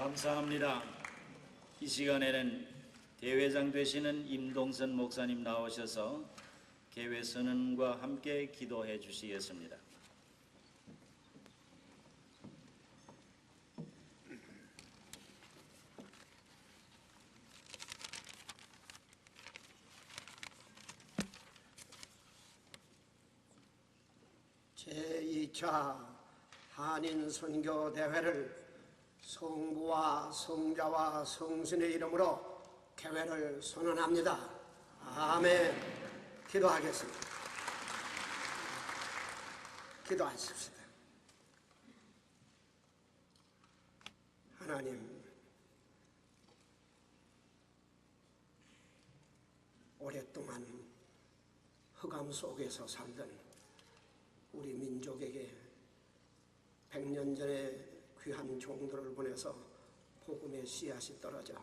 감사합니다. 이 시간에는 대회장 되시는 임동선 목사님 나오셔서 개회 선언과 함께 기도해 주시겠습니다. 제2차 한인선교대회를 성부와 성자와 성신의 이름으로 개회를 선언합니다. 아멘. 기도하겠습니다. 기도하십시다. 하나님, 오랫동안 흑암 속에서 살던 우리 민족에게 100년 전에 귀한 종들을 보내서 복음의 씨앗이 떨어져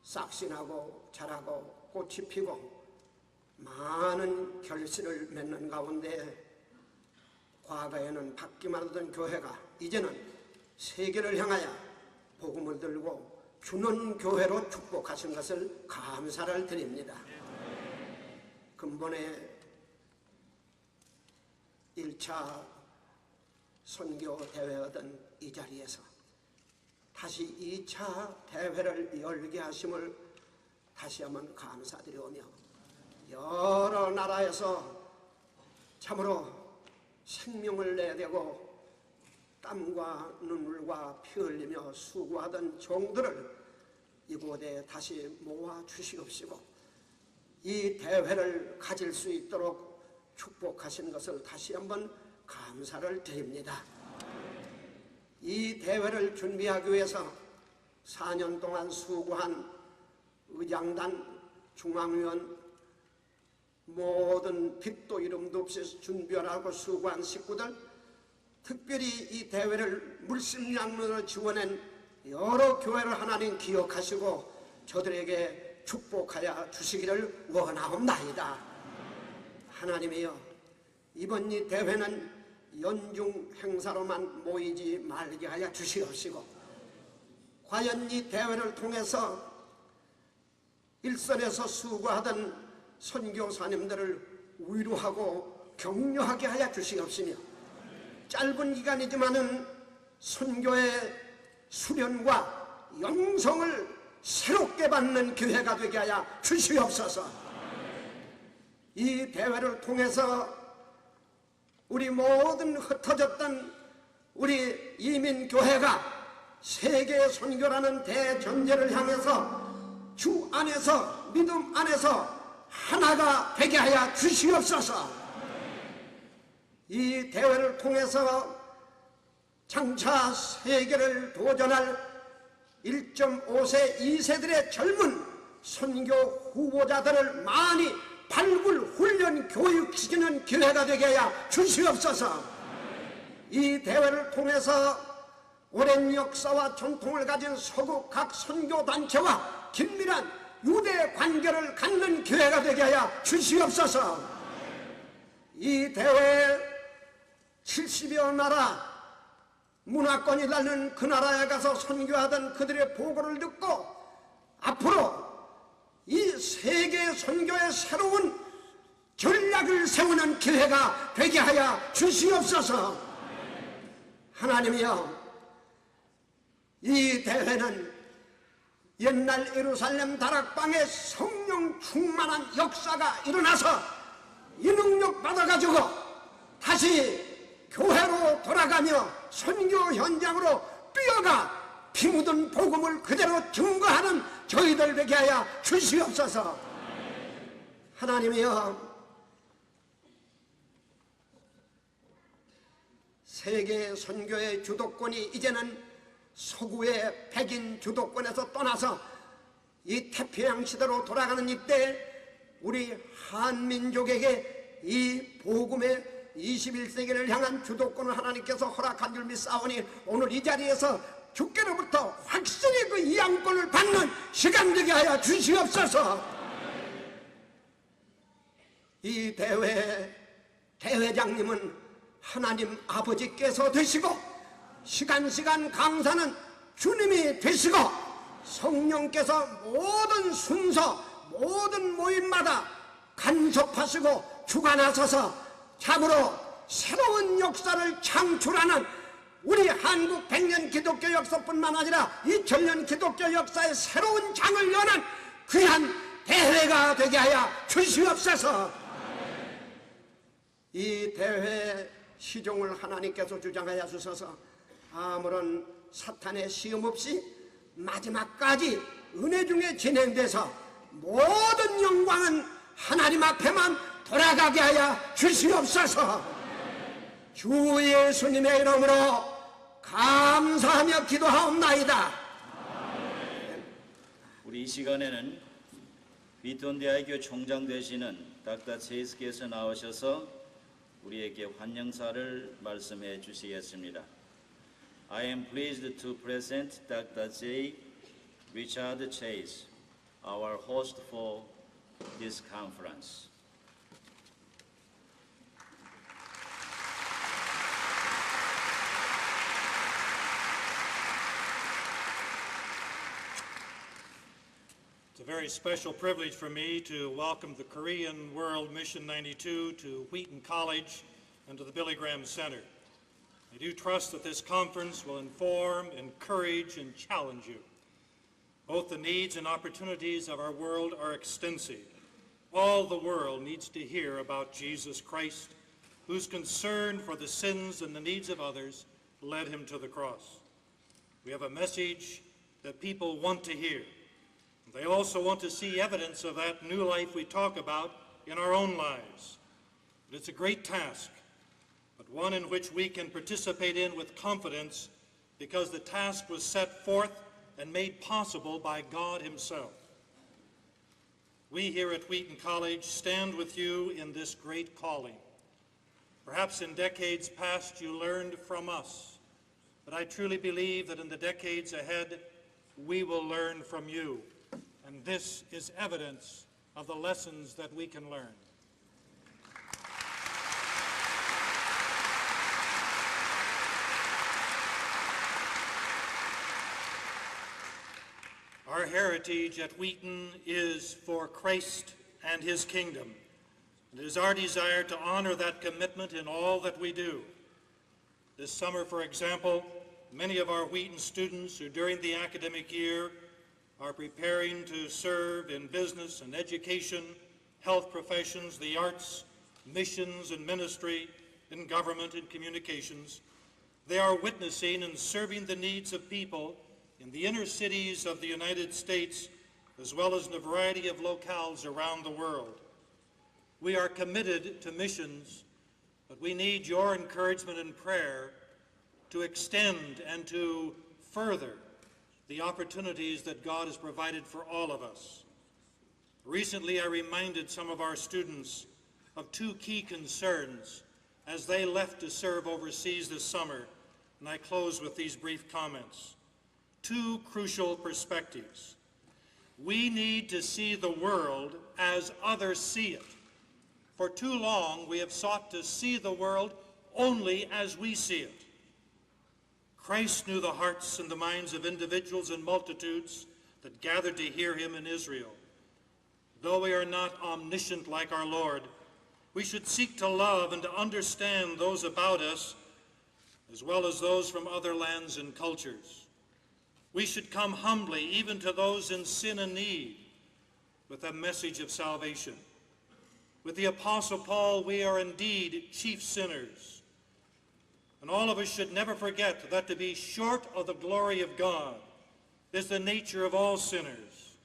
싹신하고 자라고 꽃이 피고 많은 결실을 맺는 가운데 과거에는 받기만 하던 교회가 이제는 세계를 향하여 복음을 들고 주는 교회로 축복하신 것을 감사를 드립니다. 근본에 1차 선교대회하던 이 자리에서 다시 2차 대회를 열게 하심을 다시 한번 감사드리오며, 여러 나라에서 참으로 생명을 내대고 땀과 눈물과 피 흘리며 수고하던 종들을 이곳에 다시 모아 주시옵시고 이 대회를 가질 수 있도록 축복하신 것을 다시 한번 감사를 드립니다. 이 대회를 준비하기 위해서 4년 동안 수고한 의장단, 중앙위원, 모든 빛도 이름도 없이 준비하고 수고한 식구들, 특별히 이 대회를 물심양면으로 지원한 여러 교회를 하나님 기억하시고 저들에게 축복하여 주시기를 원하옵나이다. 하나님이여, 이번 이 대회는 연중 행사로만 모이지 말게 하여 주시옵시고, 과연 이 대회를 통해서 일선에서 수고하던 선교사님들을 위로하고 격려하게 하여 주시옵시며, 짧은 기간이지만은 선교의 수련과 영성을 새롭게 받는 기회가 되게 하여 주시옵소서. 이 대회를 통해서 우리 모든 흩어졌던 우리 이민교회가 세계 선교라는 대전제를 향해서 주 안에서, 믿음 안에서 하나가 되게 하여 주시옵소서. 이 대회를 통해서 장차 세계를 도전할 1.5세, 2세들의 젊은 선교 후보자들을 많이 발굴, 훈련, 교육시키는 기회가 되게 하여 주시옵소서. 이 대회를 통해서 오랜 역사와 전통을 가진 서구 각 선교단체와 긴밀한 유대 관계를 갖는 기회가 되게 하여 주시옵소서. 이 대회에 70여 나라 문화권이 다른 그 나라에 가서 선교하던 그들의 보고를 듣고 앞으로 이 세계 선교의 새로운 전략을 세우는 기회가 되게 하여 주시옵소서. 하나님이여, 이 대회는 옛날 예루살렘 다락방에 성령 충만한 역사가 일어나서 이 능력 받아가지고 다시 교회로 돌아가며 선교 현장으로 뛰어가 피 묻은 복음을 그대로 증거하는 저희들 되게 하여 주시옵소서. 하나님이여, 세계 선교의 주도권이 이제는 서구의 백인 주도권에서 떠나서 이 태평양 시대로 돌아가는 이때 우리 한민족에게 이 복음의 21세기를 향한 주도권을 하나님께서 허락한 줄 믿사오니 오늘 이 자리에서 주께로부터 확실히 그 이양권을 받는 시간 되게 하여 주시옵소서. 이 대회장님은 하나님 아버지께서 되시고 시간 강사는 주님이 되시고 성령께서 모든 순서 모든 모임마다 간섭하시고 주관하셔서 참으로 새로운 역사를 창출하는 우리 한국 100년 기독교 역사뿐만 아니라 2000년 기독교 역사의 새로운 장을 여는 귀한 대회가 되게 하여 주시옵소서. 이 대회의 시종을 하나님께서 주장하여 주셔서 아무런 사탄의 시험 없이 마지막까지 은혜 중에 진행돼서 모든 영광은 하나님 앞에만 돌아가게 하여 주시옵소서. 주 예수님의 이름으로 감사하며 기도하옵나이다. 우리 이 시간에는 휘톤대학교 총장 되시는 닥터 체이스께서 나오셔서 우리에게 환영사를 말씀해 주시겠습니다. I am pleased to present Dr. J. Richard Chase, our host for this conference. It's a very special privilege for me to welcome the Korean World Mission 92 to Wheaton College and to the Billy Graham Center. I do trust that this conference will inform, encourage, and challenge you. Both the needs and opportunities of our world are extensive. All the world needs to hear about Jesus Christ, whose concern for the sins and the needs of others led him to the cross. We have a message that people want to hear. They also want to see evidence of that new life we talk about in our own lives. But it's a great task, but one in which we can participate in with confidence because the task was set forth and made possible by God himself. We here at Wheaton College stand with you in this great calling. Perhaps in decades past you learned from us, but I truly believe that in the decades ahead we will learn from you. And this is evidence of the lessons that we can learn. Our heritage at Wheaton is for Christ and his kingdom. It is our desire to honor that commitment in all that we do. This summer, for example, many of our Wheaton students who during the academic year are preparing to serve in business and education, health professions, the arts, missions and ministry, in government and communications. They are witnessing and serving the needs of people in the inner cities of the United States, as well as in a variety of locales around the world. We are committed to missions, but we need your encouragement and prayer to extend and to further the opportunities that God has provided for all of us. Recently, I reminded some of our students of two key concerns as they left to serve overseas this summer, and I close with these brief comments. Two crucial perspectives. We need to see the world as others see it. For too long, we have sought to see the world only as we see it. Christ knew the hearts and the minds of individuals and multitudes that gathered to hear him in Israel. Though we are not omniscient like our Lord, we should seek to love and to understand those about us, as well as those from other lands and cultures. We should come humbly, even to those in sin and need, with a message of salvation. With the Apostle Paul, we are indeed chief sinners. And all of us should never forget that to be short of the glory of God is the nature of all sinners.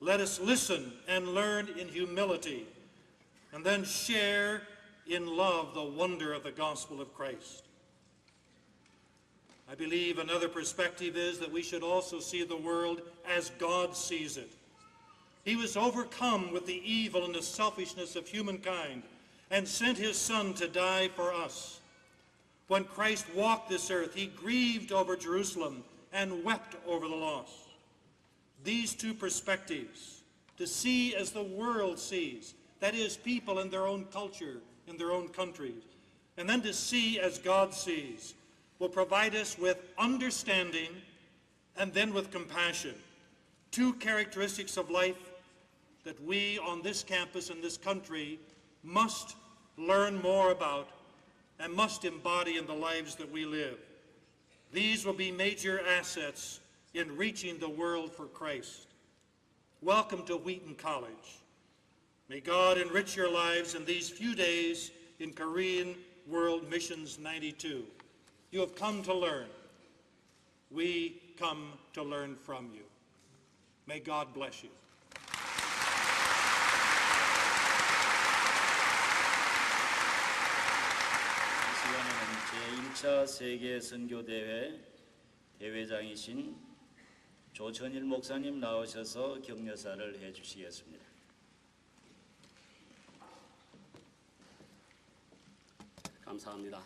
Let us listen and learn in humility, and then share in love the wonder of the gospel of Christ. I believe another perspective is that we should also see the world as God sees it. He was overcome with the evil and the selfishness of humankind and sent his Son to die for us. When Christ walked this earth, he grieved over Jerusalem and wept over the lost. These two perspectives, to see as the world sees, that is, people in their own culture, in their own countries, and then to see as God sees, will provide us with understanding and then with compassion. Two characteristics of life that we on this campus and this country must learn more about and must embody in the lives that we live. These will be major assets in reaching the world for Christ. Welcome to Wheaton College. May God enrich your lives in these few days in Korean World Missions 92. You have come to learn. We come to learn from you. May God bless you. 이 시간에는 제1차 세계 선교대회 대회장이신 조천일 목사님 나오셔서 격려사를 해주시겠습니다. 감사합니다.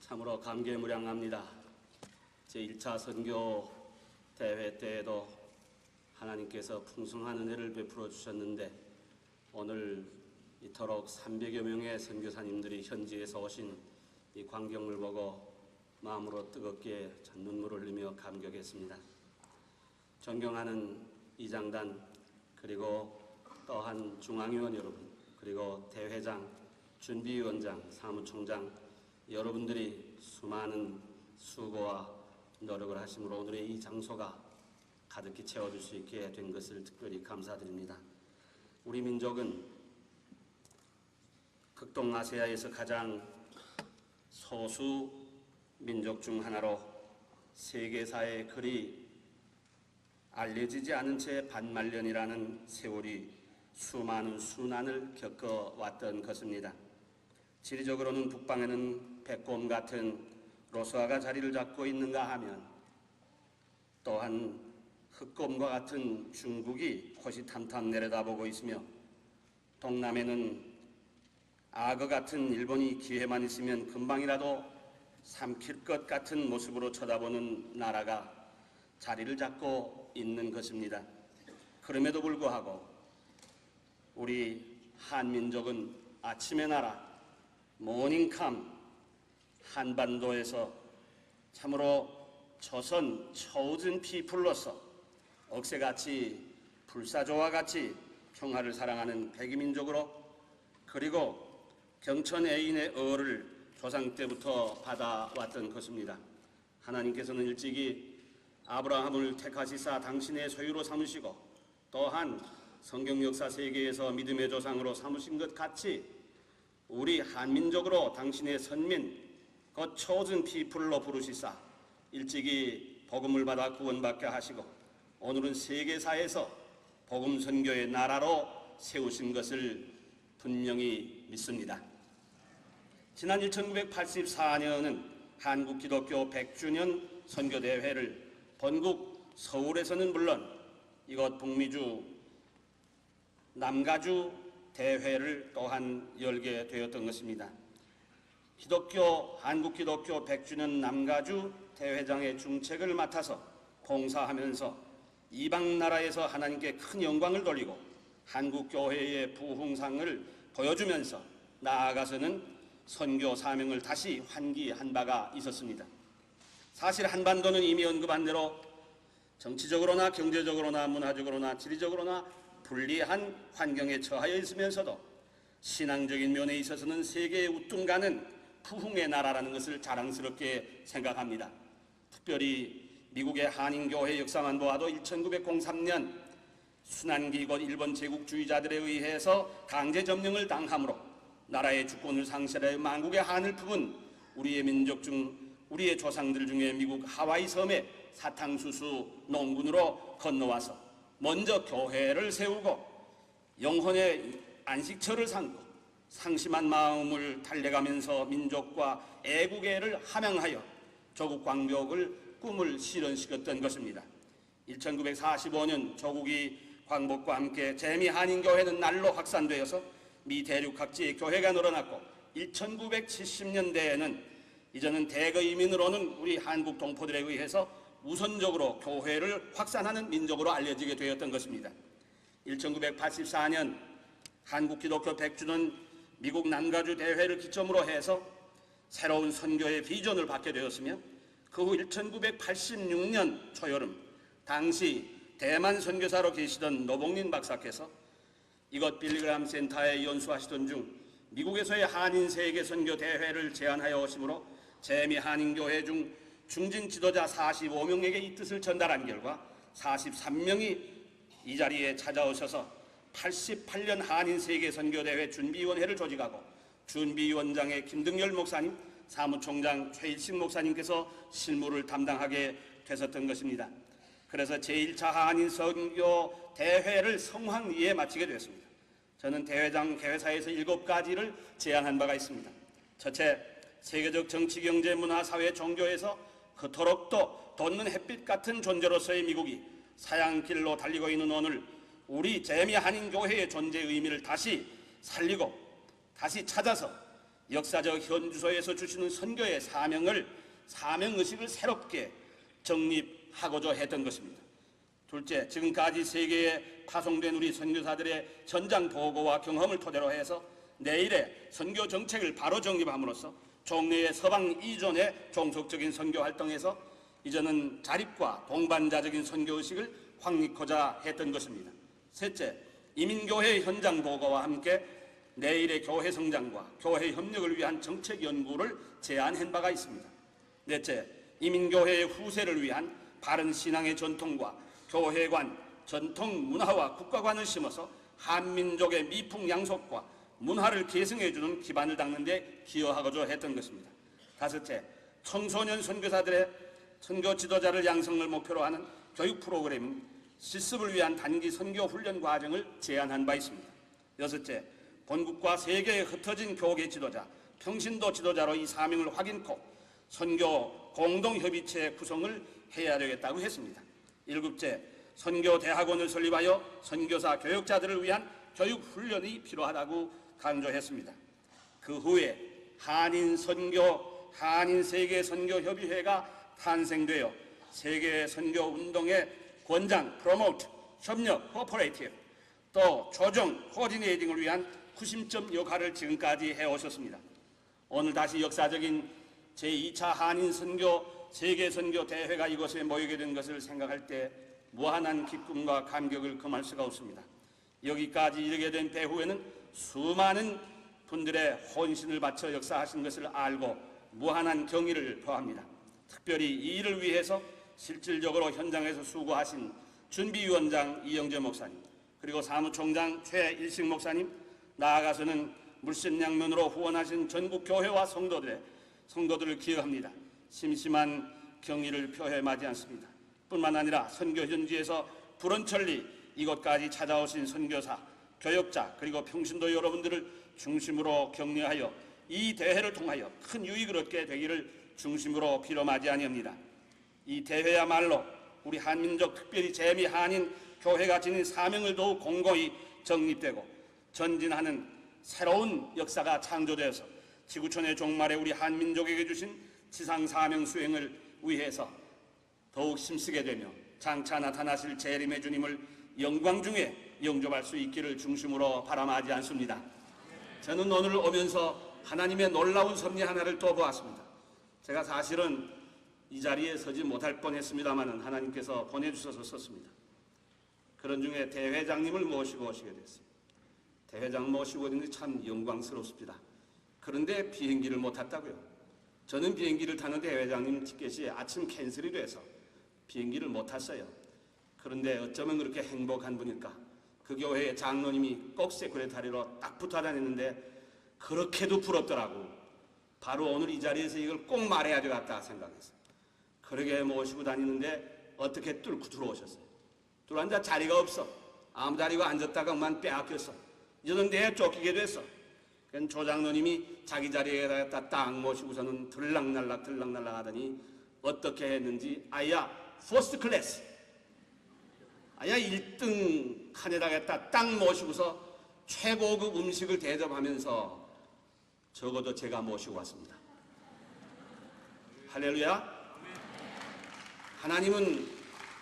참으로 감개무량합니다. 제1차 선교 대회 때에도 하나님께서 풍성한 은혜를 베풀어 주셨는데 오늘 이토록 300여 명의 선교사님들이 현지에서 오신 이 광경을 보고 마음으로 뜨겁게 눈물을 흘리며 감격했습니다. 존경하는 이장단 그리고 또한 중앙위원 여러분 그리고 대회장, 준비위원장, 사무총장 여러분들이 수많은 수고와 노력을 하심으로 오늘의 이 장소가 가득히 채워줄 수 있게 된 것을 특별히 감사드립니다. 우리 민족은 극동아시아에서 가장 소수 민족 중 하나로 세계사에 그리 알려지지 않은 채 반말년이라는 세월이 수많은 순환을 겪어왔던 것입니다. 지리적으로는 북방에는 백곰 같은 로스아가 자리를 잡고 있는가 하면 또한 흑곰과 같은 중국이 호시탐탐 내려다보고 있으며 동남에는 악어 같은 일본이 기회만 있으면 금방이라도 삼킬 것 같은 모습으로 쳐다보는 나라가 자리를 잡고 있는 것입니다. 그럼에도 불구하고 우리 한민족은 아침의 나라 모닝캄 한반도에서 참으로 조선 초우진 피플로서 억새같이 불사조와 같이 평화를 사랑하는 백이민족으로 그리고 경천 애인의 어를 조상 때부터 받아왔던 것입니다. 하나님께서는 일찍이 아브라함을 택하시사 당신의 소유로 삼으시고 또한 성경 역사 세계에서 믿음의 조상으로 삼으신 것 같이 우리 한민족으로 당신의 선민 곧 초sen 피플로 부르시사 일찍이 복음을 받아 구원받게 하시고 오늘은 세계사에서 복음 선교의 나라로 세우신 것을 분명히 믿습니다. 지난 1984년은 한국 기독교 100주년 선교대회를 본국 서울에서는 물론 이곳 북미주 남가주 대회를 또한 열게 되었던 것입니다. 한국 기독교 100주년 남가주 대회장의 중책을 맡아서 봉사하면서 이방 나라에서 하나님께 큰 영광을 돌리고 한국 교회의 부흥상을 보여주면서 나아가서는 선교 사명을 다시 환기한 바가 있었습니다. 사실 한반도는 이미 언급한 대로 정치적으로나 경제적으로나 문화적으로나 지리적으로나 불리한 환경에 처하여 있으면서도 신앙적인 면에 있어서는 세계에 우뚝가는 부흥의 나라라는 것을 자랑스럽게 생각합니다. 특별히 미국의 한인교회 역사만 보아도 1903년 순환기 곧 일본 제국주의자들에 의해서 강제 점령을 당함으로 나라의 주권을 상실하여 만국의 한을 품은 우리의 민족 중 우리의 조상들 중에 미국 하와이 섬에 사탕수수 농군으로 건너와서 먼저 교회를 세우고 영혼의 안식처를 삼고 상심한 마음을 달래가면서 민족과 애국애를 함양하여 조국 광복을 꿈을 실현시켰던 것입니다. 1945년 조국이 광복과 함께 재미한인교회는 날로 확산되어서 미 대륙 각지에 교회가 늘어났고 1970년대에는 이제는 대거 이민으로는 우리 한국 동포들에 의해서 우선적으로 교회를 확산하는 민족으로 알려지게 되었던 것입니다. 1984년 한국 기독교 100주년 미국 남가주 대회를 기점으로 해서 새로운 선교의 비전을 받게 되었으며 그 후 1986년 초여름 당시 대만 선교사로 계시던 노봉린 박사께서 이것 빌리그람 센터에 연수하시던 중 미국에서의 한인 세계 선교 대회를 제안하여 오심으로 재미 한인교회 중 중진 지도자 45명에게 이 뜻을 전달한 결과 43명이 이 자리에 찾아오셔서 88년 한인 세계 선교 대회 준비위원회를 조직하고 준비위원장의 김등열 목사님, 사무총장 최일식 목사님께서 실무를 담당하게 되셨던 것입니다. 그래서 제1차 한인 선교 대회를 성황리에 마치게 되었습니다. 저는 대회장 개회사에서 7가지를 제안한 바가 있습니다. 첫째, 세계적 정치, 경제, 문화, 사회, 종교에서 그토록도 돋는 햇빛 같은 존재로서의 미국이 사양길로 달리고 있는 오늘 우리 재미 한인교회의 존재 의미를 다시 살리고 다시 찾아서 역사적 현주소에서 주시는 선교의 사명의식을 새롭게 정립하고자 했던 것입니다. 둘째, 지금까지 세계에 파송된 우리 선교사들의 전장 보고와 경험을 토대로 해서 내일의 선교 정책을 바로 정립함으로써 종래의 서방 이전의 종속적인 선교 활동에서 이제는 자립과 동반자적인 선교의식을 확립하고자 했던 것입니다. 셋째, 이민교회의 현장 보고와 함께 내일의 교회 성장과 교회 협력을 위한 정책 연구를 제안한 바가 있습니다. 넷째, 이민교회의 후세를 위한 바른 신앙의 전통과 교회관, 전통 문화와 국가관을 심어서 한민족의 미풍양속과 문화를 계승해주는 기반을 닦는 데 기여하고자 했던 것입니다. 다섯째, 청소년 선교사들의 선교 지도자를 양성을 목표로 하는 교육 프로그램인 실습을 위한 단기 선교 훈련 과정을 제안한 바 있습니다. 여섯째, 본국과 세계에 흩어진 교계 지도자, 평신도 지도자로 이 사명을 확인코 선교 공동협의체 구성을 해야 되겠다고 했습니다. 일곱째, 선교 대학원을 설립하여 선교사 교역자들을 위한 교육 훈련이 필요하다고 강조했습니다. 그 후에 한인 세계 선교 협의회가 탄생되어 세계 선교 운동의 권장, 프로모트, 협력, 코퍼레이티브, 또 조정, 코디네이팅을 위한 구심점 역할을 지금까지 해오셨습니다. 오늘 다시 역사적인 제2차 한인 선교 세계 선교 대회가 이곳에 모이게 된 것을 생각할 때 무한한 기쁨과 감격을 금할 수가 없습니다. 여기까지 이르게 된 배후에는 수많은 분들의 혼신을 바쳐 역사하신 것을 알고 무한한 경의를 표합니다. 특별히 이 일을 위해서 실질적으로 현장에서 수고하신 준비위원장 이영재 목사님, 그리고 사무총장 최일식 목사님, 나아가서는 물심양면으로 후원하신 전국 교회와 성도들을 기억합니다. 심심한 경의를 표해 마지 않습니다. 뿐만 아니라 선교 현지에서 불원천리 이곳까지 찾아오신 선교사, 교역자, 그리고 평신도 여러분들을 중심으로 격려하여 이 대회를 통하여 큰 유익을 얻게 되기를 중심으로 빌어마지 아니합니다. 이 대회야말로 우리 한민족, 특별히 재미 한인 교회가 지닌 사명을 더욱 공고히 정립되고 전진하는 새로운 역사가 창조되어서 지구촌의 종말에 우리 한민족에게 주신 지상 사명 수행을 위해서 더욱 힘쓰게 되며 장차 나타나실 재림의 주님을 영광 중에 영접할 수 있기를 중심으로 바람하지 않습니다. 저는 오늘 오면서 하나님의 놀라운 섭리 하나를 또 보았습니다. 제가 사실은 이 자리에 서지 못할 뻔했습니다만 하나님께서 보내주셔서 섰습니다. 그런 중에 대회장님을 모시고 오시게 됐습니다. 대회장 모시고 오는 게 참 영광스럽습니다. 그런데 비행기를 못 탔다고요. 저는 비행기를 타는 대회장님 티켓이 아침 캔슬이 돼서 비행기를 못 탔어요. 그런데 어쩌면 그렇게 행복한 분일까? 그 교회의 장로님이 꼭 세크레타리로 딱 붙어 다녔는데 그렇게도 부럽더라고. 바로 오늘 이 자리에서 이걸 꼭 말해야 되겠다 생각했어요. 그러게 모시고 다니는데 어떻게 뚫고 들어오셨어요. 들어앉아 자리가 없어. 아무 자리가 앉았다가만 빼앗겼어. 이제는 내에 쫓기게 됐어. 그러니까 조장로님이 자기 자리에다 딱 모시고서는 들락날락 하더니 어떻게 했는지 아야 퍼스트 클래스, 아야 1등 칸에다가 딱 모시고서 최고급 음식을 대접하면서 적어도 제가 모시고 왔습니다. 할렐루야. 하나님은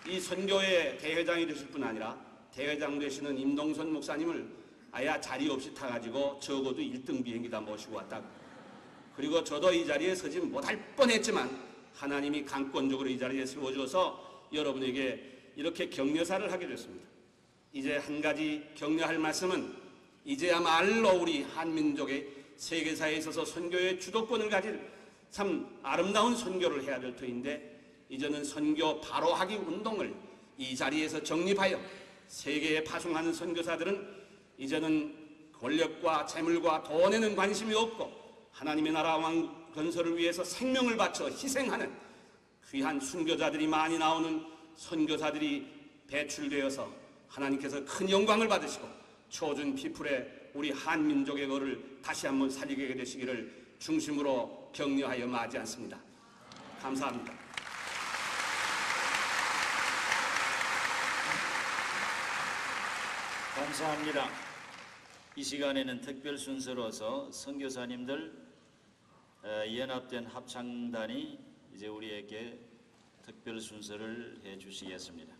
이 선교의 대회장이 되실 뿐 아니라 대회장 되시는 임동선 목사님을 아야 자리 없이 타가지고 적어도 1등 비행기다 모시고 왔다고. 그리고 저도 이 자리에 서지 못할 뻔했지만 하나님이 강권적으로 이 자리에 세워줘서 여러분에게 이렇게 격려사를 하게 됐습니다. 이제 한 가지 격려할 말씀은 이제야말로 우리 한민족의 세계사에 있어서 선교의 주도권을 가질 참 아름다운 선교를 해야 될 터인데, 이제는 선교 바로 하기 운동을 이 자리에서 정립하여 세계에 파송하는 선교사들은 이제는 권력과 재물과 돈에는 관심이 없고 하나님의 나라 왕 건설을 위해서 생명을 바쳐 희생하는 귀한 순교자들이 많이 나오는 선교사들이 배출되어서 하나님께서 큰 영광을 받으시고 초준 피플의 우리 한민족의 거를 다시 한번 살리게 되시기를 중심으로 격려하여 마지 않습니다. 감사합니다. 감사합니다. 이 시간에는 특별 순서로서 선교사님들 연합된 합창단이 이제 우리에게 특별 순서를 해 주시겠습니다.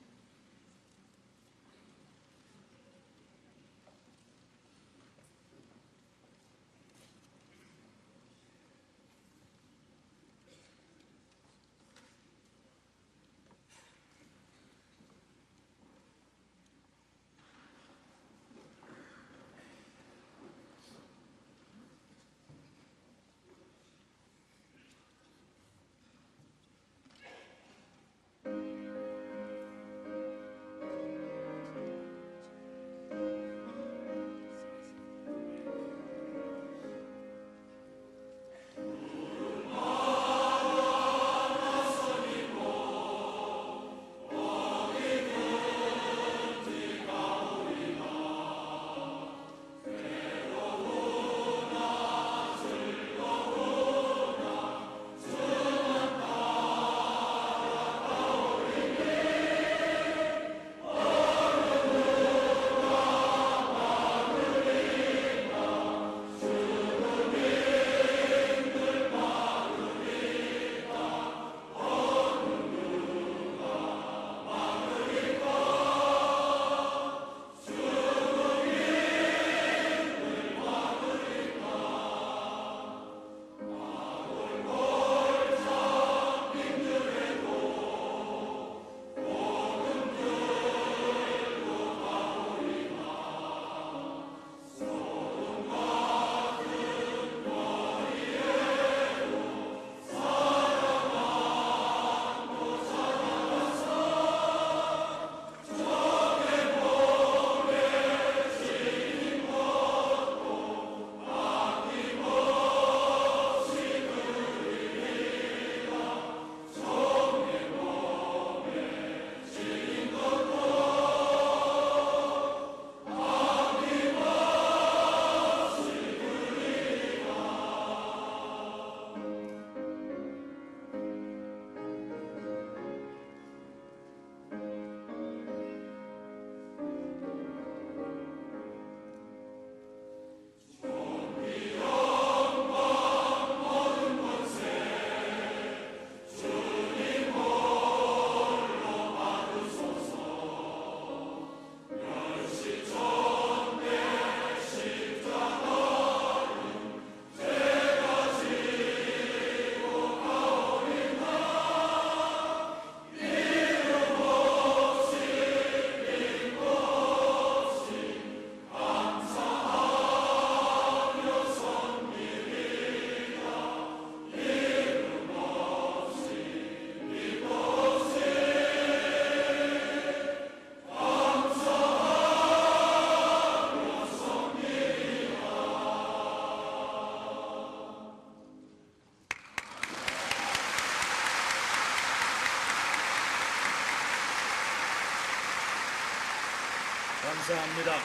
감사합니다.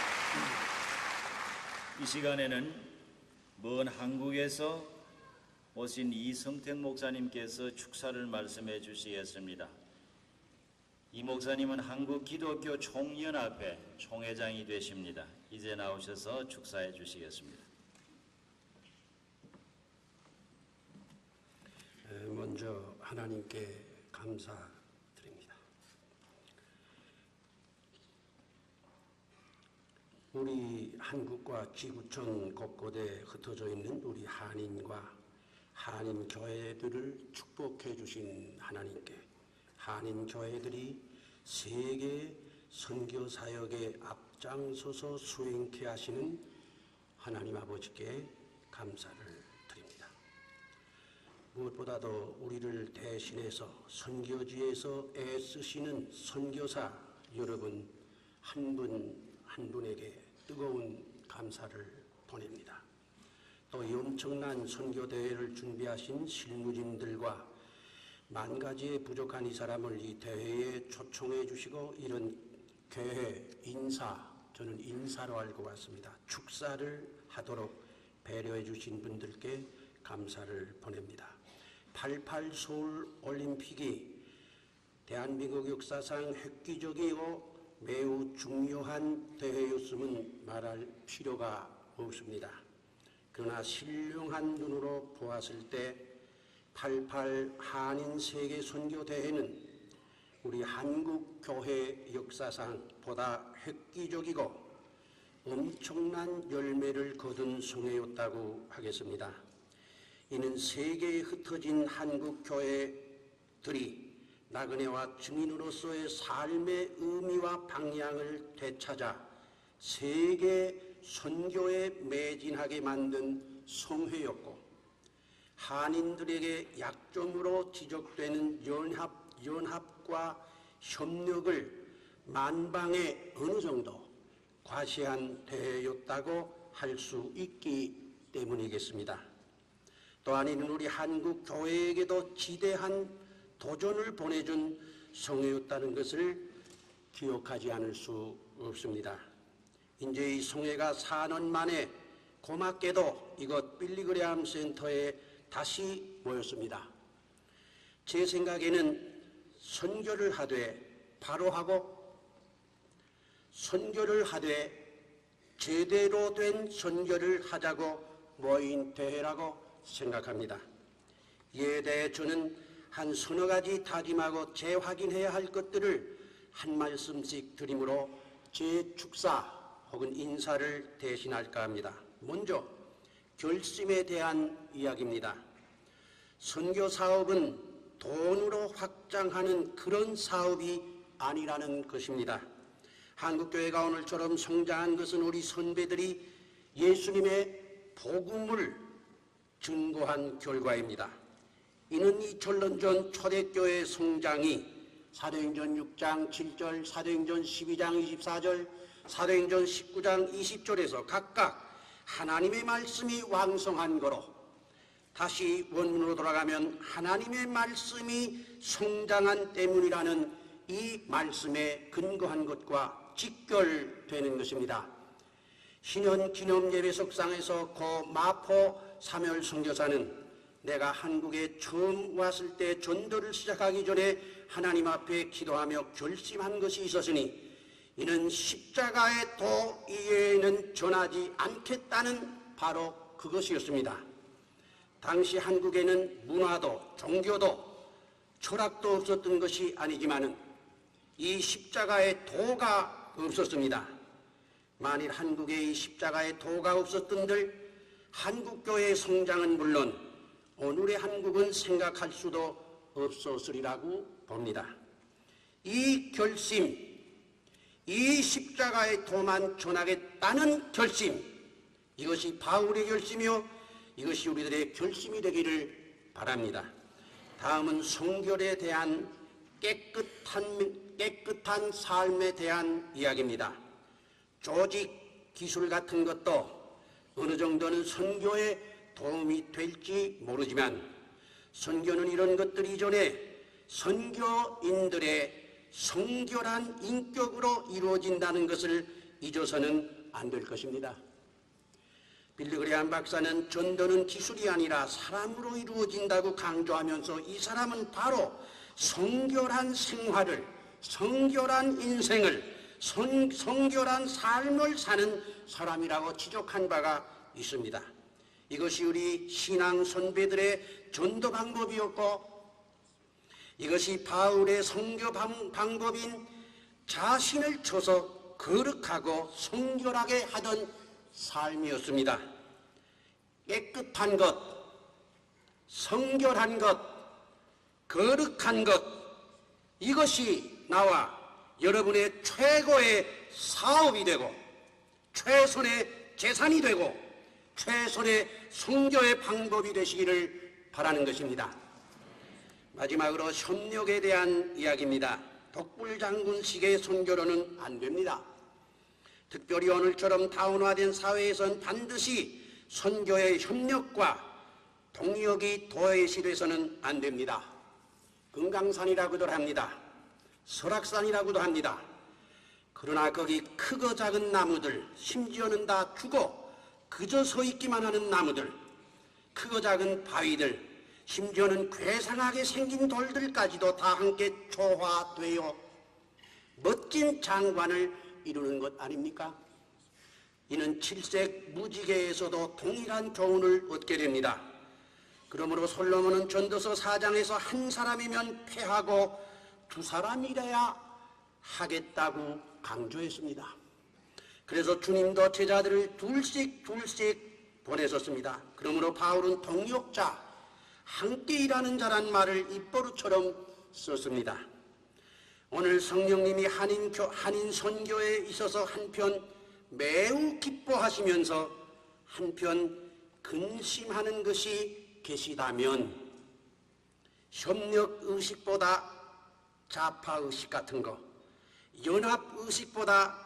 이 시간에는 먼 한국에서 오신 이성택 목사님께서 축사를 말씀해 주시겠습니다. 이 목사님은 한국 기독교 총연합회 총회장이 되십니다. 이제 나오셔서 축사해 주시겠습니다. 먼저 하나님께 감사드립니다. 우리 한국과 지구촌 곳곳에 흩어져 있는 우리 한인과 한인 교회들을 축복해 주신 하나님께, 한인 교회들이 세계 선교 사역에 앞장서서 수행케 하시는 하나님 아버지께 감사를 드립니다. 무엇보다도 우리를 대신해서 선교지에서 애쓰시는 선교사 여러분 한 분 한 분에게 뜨거운 감사를 보냅니다. 또 이 엄청난 선교대회를 준비하신 실무진들과 만 가지의 부족한 이 사람을 이 대회에 초청해 주시고 이런 교회 인사, 저는 인사로 알고 왔습니다. 축사를 하도록 배려해 주신 분들께 감사를 보냅니다. 88 서울 올림픽이 대한민국 역사상 획기적이고 매우 중요한 대회였음은 말할 필요가 없습니다. 그러나 신령한 눈으로 보았을 때 88 한인 세계 선교 대회는 우리 한국 교회 역사상 보다 획기적이고 엄청난 열매를 거둔 성회였다고 하겠습니다. 이는 세계에 흩어진 한국 교회들이 나그네와 증인으로서의 삶의 의미와 방향을 되찾아 세계 선교에 매진하게 만든 성회였고, 한인들에게 약점으로 지적되는 연합과 협력을 만방에 어느 정도 과시한 대회였다고 할 수 있기 때문이겠습니다. 또한 이는 우리 한국 교회에게도 지대한 도전을 보내준 성회였다는 것을 기억하지 않을 수 없습니다. 이제 이 성회가 4년 만에 고맙게도 이곳 빌리그레함 센터에 다시 모였습니다. 제 생각에는 선교를 하되 바로 하고 선교를 하되 제대로 된 선교를 하자고 모인 대회라고 생각합니다. 이에 대해 저는 한 서너 가지 다짐하고 재확인해야 할 것들을 한 말씀씩 드림으로 제 축사 혹은 인사를 대신할까 합니다. 먼저 결심에 대한 이야기입니다. 선교 사업은 돈으로 확장하는 그런 사업이 아니라는 것입니다. 한국교회가 오늘처럼 성장한 것은 우리 선배들이 예수님의 복음을 증거한 결과입니다. 이는 2000년 전 초대교회 성장이 사도행전 6장 7절, 사도행전 12장 24절, 사도행전 19장 20절에서 각각 하나님의 말씀이 왕성한 거로, 다시 원문으로 돌아가면 하나님의 말씀이 성장한 때문이라는 이 말씀에 근거한 것과 직결되는 것입니다. 신현 기념 예배 석상에서 고 마포 사멸 선교사는 내가 한국에 처음 왔을 때 전도를 시작하기 전에 하나님 앞에 기도하며 결심한 것이 있었으니 이는 십자가의 도 이외에는 전하지 않겠다는 바로 그것이었습니다. 당시 한국에는 문화도 종교도 철학도 없었던 것이 아니지만은 이 십자가의 도가 없었습니다. 만일 한국에 이 십자가의 도가 없었던들 한국교회의 성장은 물론 오늘의 한국은 생각할 수도 없었으리라고 봅니다. 이 결심, 이 십자가의 도만 전하겠다는 결심, 이것이 바울의 결심이요, 이것이 우리들의 결심이 되기를 바랍니다. 다음은 성결에 대한 깨끗한 삶에 대한 이야기입니다. 조직, 기술 같은 것도 어느 정도는 선교에 도움이 될지 모르지만 선교는 이런 것들 이전에 선교인들의 성결한 인격으로 이루어진다는 것을 잊어서는 안 될 것입니다. 빌리그레함 박사는 전도는 기술이 아니라 사람으로 이루어진다고 강조하면서 이 사람은 바로 성결한 생활을, 성결한 인생을, 성결한 삶을 사는 사람이라고 지적한 바가 있습니다. 이것이 우리 신앙 선배들의 전도 방법이었고, 이것이 바울의 선교 방법인 자신을 쳐서 거룩하고 성결하게 하던 삶이었습니다. 깨끗한 것, 성결한 것, 거룩한 것, 이것이 나와 여러분의 최고의 사업이 되고 최선의 재산이 되고 최선의 성교의 방법이 되시기를 바라는 것입니다. 마지막으로 협력에 대한 이야기입니다. 독불장군식의 선교로는 안 됩니다. 특별히 오늘처럼 다운화된 사회에선 반드시 선교의 협력과 동력이 도외시돼서는 안 됩니다. 금강산이라고도 합니다. 설악산이라고도 합니다. 그러나 거기 크고 작은 나무들, 심지어는 다 죽어 그저 서 있기만 하는 나무들, 크고 작은 바위들, 심지어는 괴상하게 생긴 돌들까지도 다 함께 조화되어 멋진 장관을 이루는 것 아닙니까? 이는 칠색 무지개에서도 동일한 교훈을 얻게 됩니다. 그러므로 솔로몬은 전도서 4장에서 한 사람이면 패하고 두 사람이래야 하겠다고 강조했습니다. 그래서 주님도 제자들을 둘씩 보내셨습니다. 그러므로 바울은 동역자, 함께 일하는 자란 말을 입버릇처럼 썼습니다. 오늘 성령님이 한인 선교에 있어서 한편 매우 기뻐하시면서 한편 근심하는 것이 계시다면 협력의식보다 좌파의식 같은 거, 연합의식보다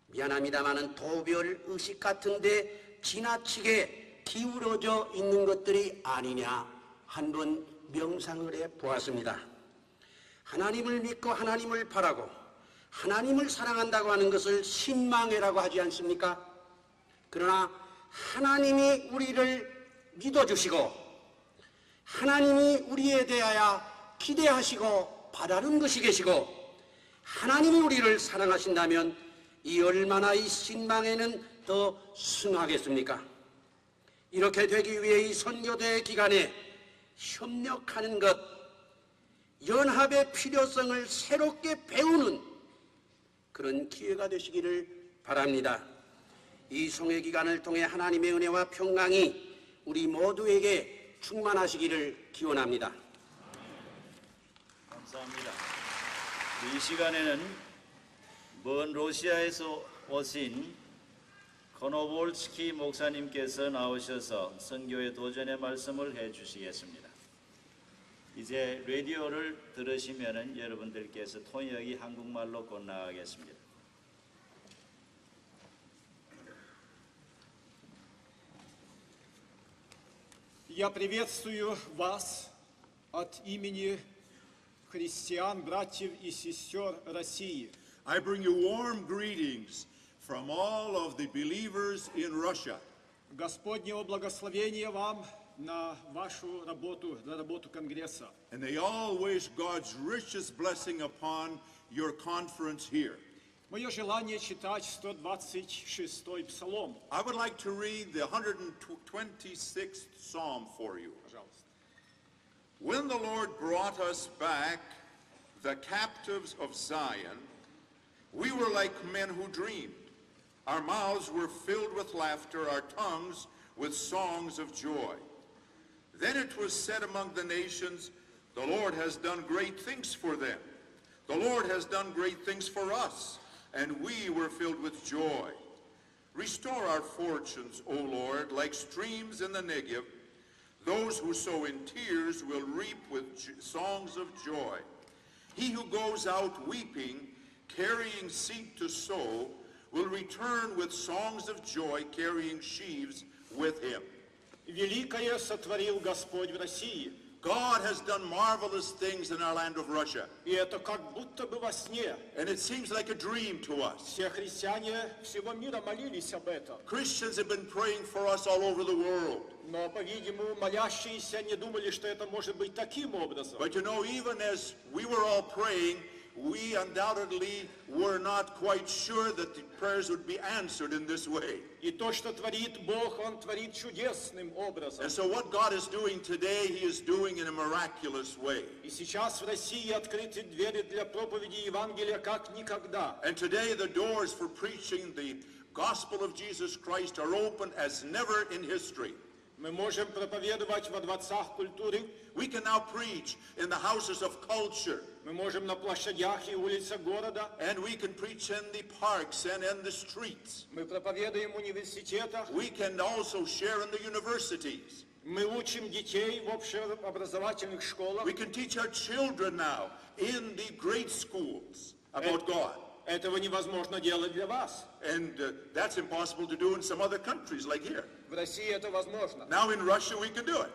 미안합니다마는 도별의식 같은데 지나치게 기울어져 있는 것들이 아니냐 한번 명상을 해보았습니다. 하나님을 믿고 하나님을 바라고 하나님을 사랑한다고 하는 것을 신망회라고 하지 않습니까? 그러나 하나님이 우리를 믿어주시고 하나님이 우리에 대하여 기대하시고 바라는 것이 계시고 하나님이 우리를 사랑하신다면 이 얼마나 이 신망에는 더 승하겠습니까? 이렇게 되기 위해 이 선교대 기간에 협력하는 것, 연합의 필요성을 새롭게 배우는 그런 기회가 되시기를 바랍니다. 이 송해 기간을 통해 하나님의 은혜와 평강이 우리 모두에게 충만하시기를 기원합니다. 감사합니다. 이 시간에는 먼 러시아에서 오신 코노볼스키 목사님께서 나오셔서 선교의 도전의 말씀을 해주시겠습니다. 이제 라디오를 들으시면 여러분들께서 통역이 한국말로 곧 나가겠습니다. Я приветствую вас от имени христиан, братьев и сестер России. I bring you warm greetings from all of the believers in Russia. Господнего благословения вам на вашу работу, на работу Конгресса. And they all wish God's richest blessing upon your conference here. Мое желание читать 126-й Псалом. I would like to read the 126th Psalm for you. Пожалуйста. When the Lord brought us back, the captives of Zion, we were like men who dreamed. Our mouths were filled with laughter, our tongues with songs of joy. Then it was said among the nations, the Lord has done great things for them. The Lord has done great things for us, and we were filled with joy. Restore our fortunes, O Lord, like streams in the Negev. Those who sow in tears will reap with songs of joy. He who goes out weeping, carrying seed to sow, will return with songs of joy, carrying sheaves with him. Великое сотворил Господь в России. God has done marvelous things in our land of Russia. И это как будто бы во сне. And it seems like a dream to us. Все христиане всего мира молились об этом. Christians have been praying for us all over the world. Но, по-видимому, молящиеся не думали, что это может быть таким образом. But you know, even as we were all praying, we undoubtedly were not quite sure that the prayers would be answered in this way. И то, что творит Бог, Он творит чудесным образом. And so what God is doing today, He is doing in a miraculous way. И сейчас в России открыты двери для проповеди Евангелия как никогда. And today the doors for preaching the gospel of Jesus Christ are open as never in history. Мы можем проповедовать во дворцах культуры, We can now preach in the houses of culture. мы можем на площадях и улицах города, And we can preach in the parks and in the streets. мы проповедуем в университетах, We can also share in the universities. мы учим детей в общеобразовательных школах. We can teach our children now in the grade schools about God. Этого невозможно делать для вас. And that's impossible to do in some other countries like here. В России это возможно. Now in Russia we can do it.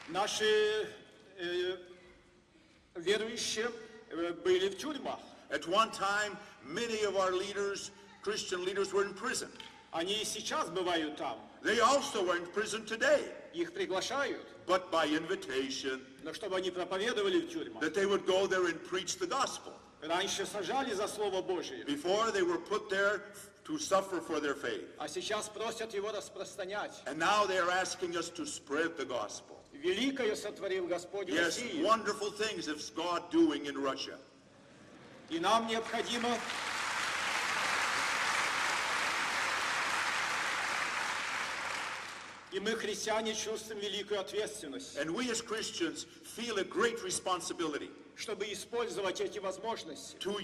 Наши верующие были в тюрьмах. At one time, many of our leaders, Christian leaders, were in prison. Они и сейчас бывают там. They also are in prison today, Их приглашают, but by invitation, но чтобы они проповедовали в тюрьмах. that they would go there and preach the gospel. Раньше сажали за Слово Божие, Before they were put there to suffer for their faith. а сейчас просят его распространять. And now they are asking us to spread the gospel. Великое сотворил Господь в Yes, России. wonderful things is God doing in Russia. И нам необходимо и мы, христиане, чувствуем великую ответственность, And we as Christians feel a great responsibility чтобы использовать эти возможности. to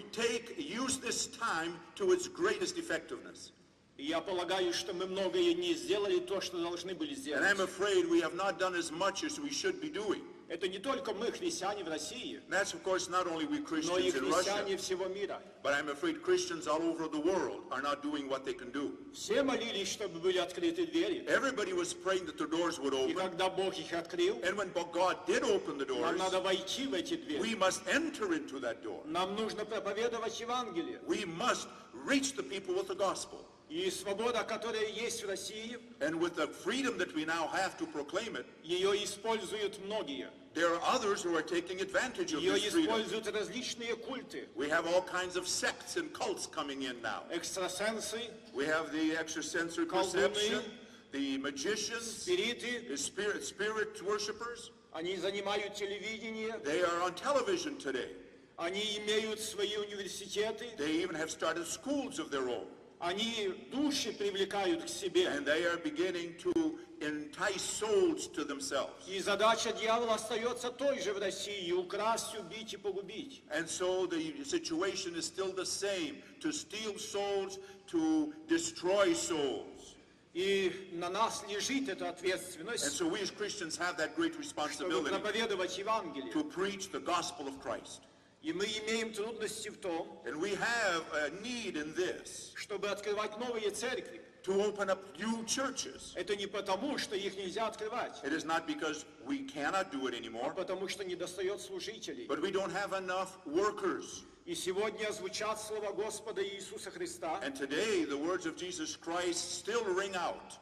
use this time to its greatest effectiveness. И я полагаю, что мы многое не сделали то, что должны были And I'm сделать. afraid we have not done as much as we should be doing. Это не только мы, христиане в России, And that's, of course, not only we но и Christians in Russia, христиане всего мира. but I'm afraid Christians all over the world are not doing what they can do. Все молились, чтобы были открыты двери. Everybody was praying that the doors would И open. когда Бог их открыл, And when God did open the нам doors, надо войти в эти двери. we must enter into that door. Нам нужно проповедовать Евангелие. We must reach the people with the gospel. И свобода, которая есть в России, And with the freedom that we now have to proclaim it, ее используют многие. there are others who are taking advantage of Ее this freedom. используют различные культы. We have all kinds of sects and cults coming in now. Экстрасенсы, We have the extrasensory perception, the magicians, спириты, the spirit worshippers. они занимают телевидение, They are on television today. они имеют свои университеты, They even have started schools of their own. они души привлекают к себе. And they are beginning to entice souls to themselves. И задача дьявола остается той же в России: украсть, убить и погубить. And so the situation is still the same, to steal souls, to destroy souls. И на нас лежит эта And ответственность, so we as Christians have that great чтобы responsibility проповедовать Евангелие. to preach the gospel of Christ. И мы имеем трудности в том, And we have a need in this, чтобы открывать новые церкви. to open up new churches. Это не потому, что их нельзя открывать, It is not because we cannot do it а anymore, потому что недостает служителей. but we don't have enough workers. И сегодня звучат слова Господа Иисуса Христа: And today the words of Jesus Christ still ring out.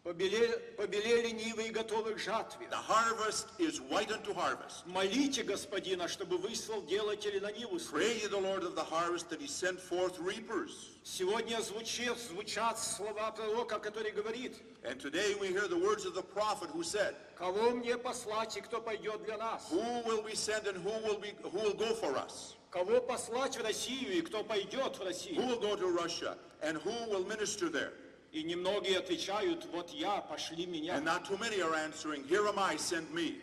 побелели нивы и готовы к жатве. The harvest is white unto harvest. Молите Господина, чтобы выслал делателей на ниву свою. Pray ye the Lord of the harvest that he sent forth reapers. Сегодня звучат слова пророка, который говорит: And today we hear the words of the prophet who said, кого мне послать и кто пойдет для нас? who will we send and who will go for us? Кого послать в Россию и кто пойдет в Who Россию? will go to Russia and who will minister there? И немногие отвечают: вот я, пошли меня. And not too many are answering, here am I, send me.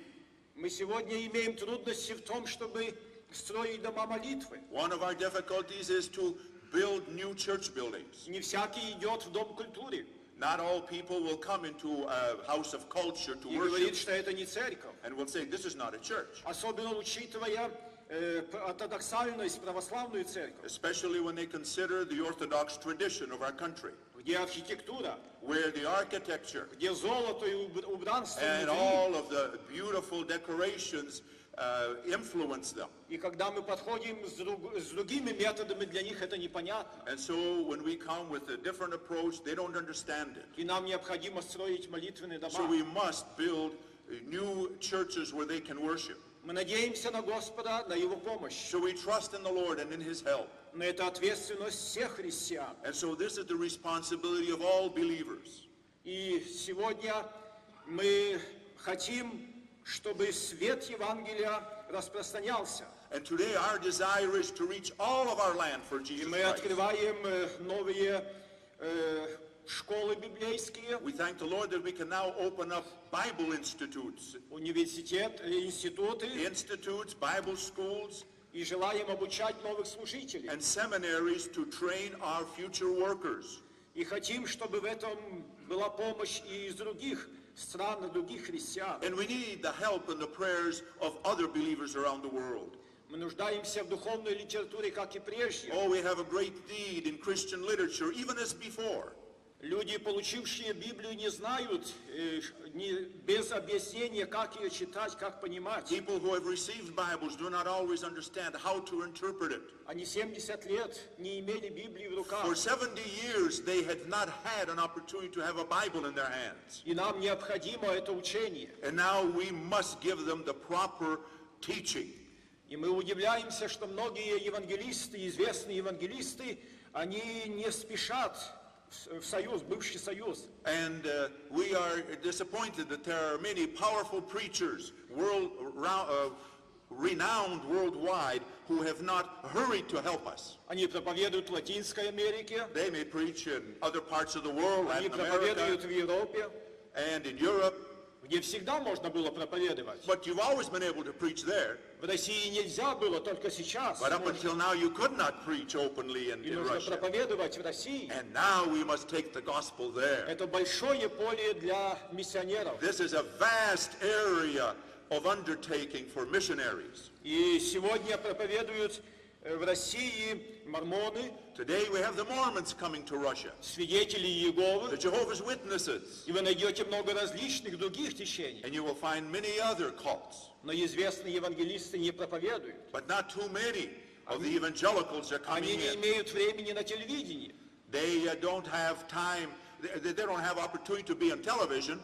Мы сегодня имеем трудности в том, чтобы строить дома молитвы. One of our difficulties is to build new church buildings. Не всякий идет в дом культуры Not all people will come into a house of culture to и говорит, worship что это не церковь. and will say, this is not a church. Особенно учитывая ортодоксальность, православную церковь, Especially when they consider the Orthodox tradition of our country, где архитектура, where the architecture где золото и убранство and внутри. all of the beautiful decorations influence them. И когда мы подходим с другими методами, для них это непонятно. And so when we come with a different approach, they don't understand it. И нам необходимо строить молитвенные So дома. we must build new churches where they can worship. Мы надеемся на Господа, на Его помощь. So we trust in the Lord and in His help. Но это ответственность всех христиан. And so this is the responsibility of all believers. И сегодня мы хотим, чтобы свет Евангелия распространялся. And today our desire is to reach all of our land for И Jesus мы Christ. открываем новые школы библейские, We thank the Lord that we can now open up Bible institutes, институты, Bible schools, и желаем обучать новых служителей. and seminaries to train our future workers. И хотим, чтобы в этом была помощь и из других стран, других христиан. And we need the help and the prayers of other believers around the world. Мы нуждаемся в духовной литературе, как и прежде. Oh, we have a great need in Christian literature, even as before. Люди, получившие Библию, не знают без объяснения, как ее читать, как понимать. People who have received Bibles do not always understand how to interpret it. Они 70 лет не имели Библии в руках. For 70 years, they had not had an opportunity to have a Bible in their hands. И нам необходимо это учение. And now we must give them the proper teaching. И мы удивляемся, что многие евангелисты, известные евангелисты, они не спешат в союз, бывший союз. And we are disappointed that there are many powerful preachers, renowned worldwide, who have not hurried to help us. Они проповедуют в Латинской Америке, They may preach in other parts of the world, они Latin проповедуют America, в Европе, and in Europe, где всегда можно было проповедовать. but you've always been able to preach there. В России нельзя было, только сейчас. But up until now, you could not preach openly И in нужно Russia. проповедовать в России. And now we must take the gospel there. Это большое поле для миссионеров. This is a vast area of undertaking for missionaries. И сегодня проповедуют в России мормоны, Today we have the Mormons coming to Russia, свидетели Иеговы, the Jehovah's Witnesses, и вы найдете много различных других течений. and you will find many other cults. Но известные евангелисты не проповедуют. But not too many of the evangelicals are coming Они не in. имеют времени на телевидении. They don't have time, they don't have opportunity to be on television.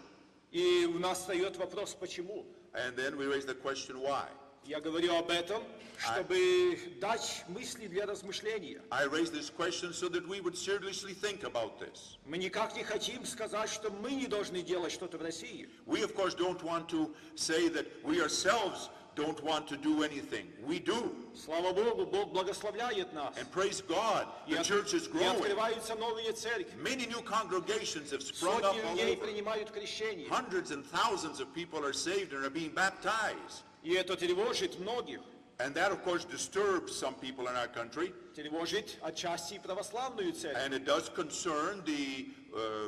И у нас встает вопрос, почему? And then we raise the question, why? Я говорю об этом, чтобы дать мысли для размышления. I raise this question so that we would seriously think about this. Мы никак не хотим сказать, что мы не должны делать что-то в России. We, of course, don't want to say that we ourselves don't want to do anything. We do. Слава Богу, Бог благословляет нас. And praise God, И the church is и growing. открываются новые церкви. Many new congregations have sprung up Сотни all людей over. принимают крещение. Hundreds and thousands of people are saved and are being baptized. И это тревожит многих. And that, of course, disturbs some people in our country. Тревожит отчасти и православную церковь. And it does concern the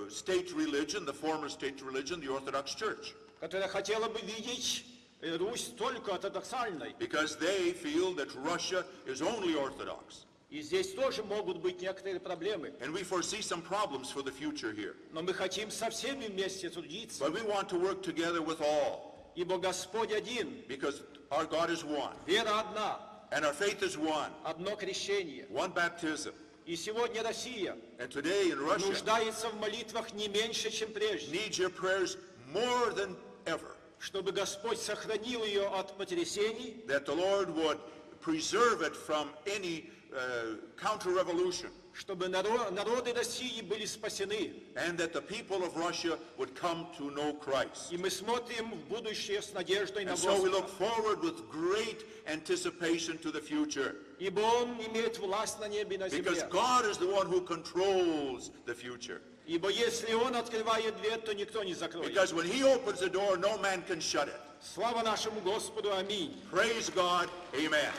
state religion, the former state religion, the Orthodox Church. Которая хотела бы видеть Русь только ортодоксальной. Because they feel that Russia is only Orthodox. И здесь тоже могут быть некоторые проблемы. And we foresee some problems for the future here. Но мы хотим со всеми вместе трудиться. But we want to work together with all. Ибо Господь один, Because our God is one. вера одна, And our faith is one. одно крещение. One baptism. И сегодня Россия And today in Russia нуждается в молитвах не меньше, чем прежде, needs your prayers more than ever. чтобы Господь сохранил ее от потрясений, That the Lord would preserve it from any counter-revolution. чтобы народы России были спасены. And that the people of Russia would come to know Christ. И мы смотрим в будущее с надеждой на And so we Господа. look forward with great anticipation to the future. Ибо Он имеет власть на небе и на Because земле. God is the one who controls the future. Ибо если Он открывает дверь, то никто не закроет. Because when He opens the door, no man can shut it. Слава нашему Господу, аминь. Praise God. Amen.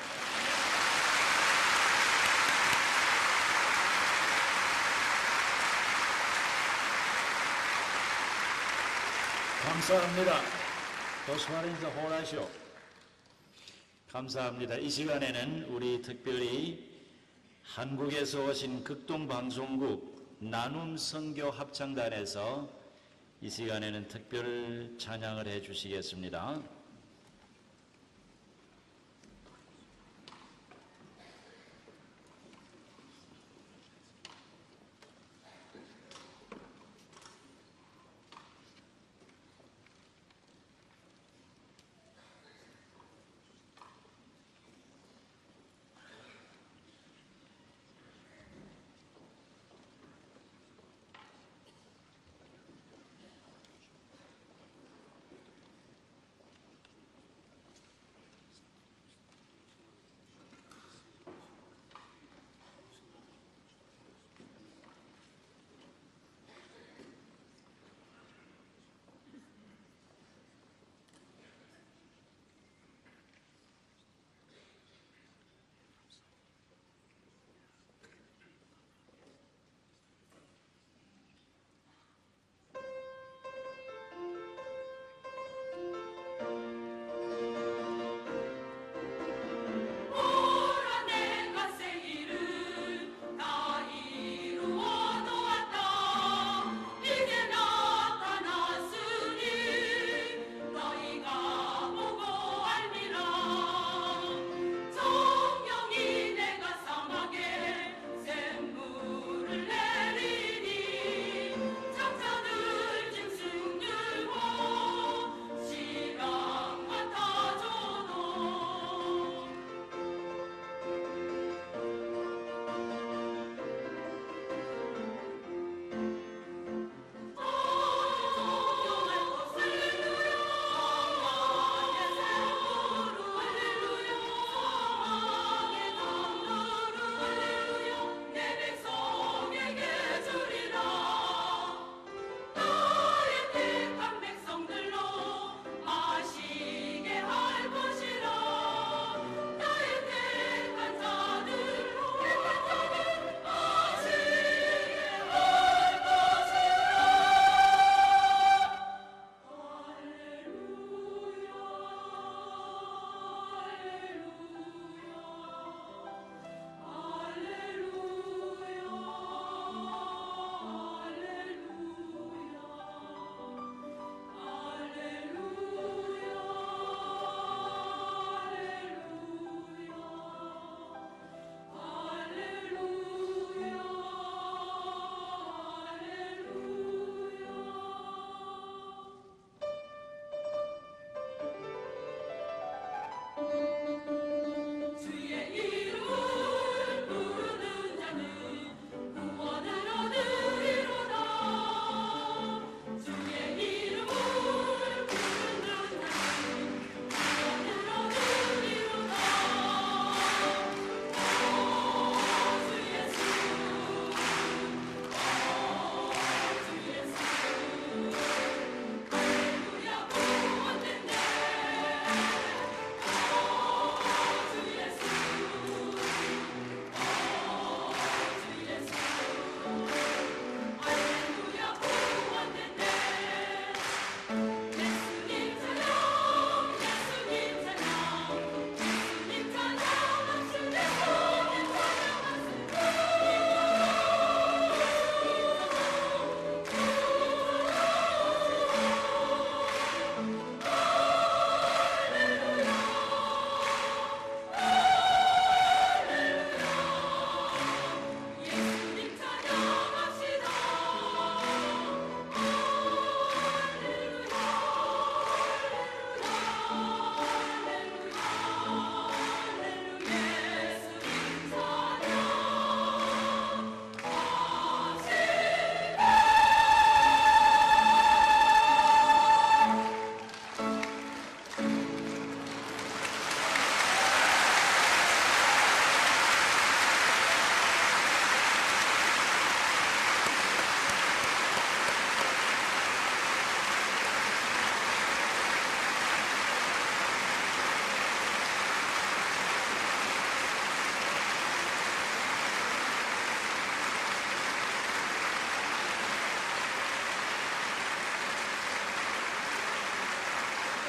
감사합니다. 도스마린즈 호라쇼. 감사합니다. 이 시간에는 우리 특별히 한국에서 오신 극동방송국 나눔 선교 합창단에서 이 시간에는 특별 찬양을 해 주시겠습니다.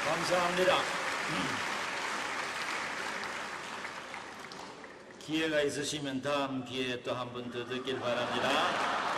감사합니다. 기회가 있으시면 다음 기회에 또 한 번 더 듣길 바랍니다.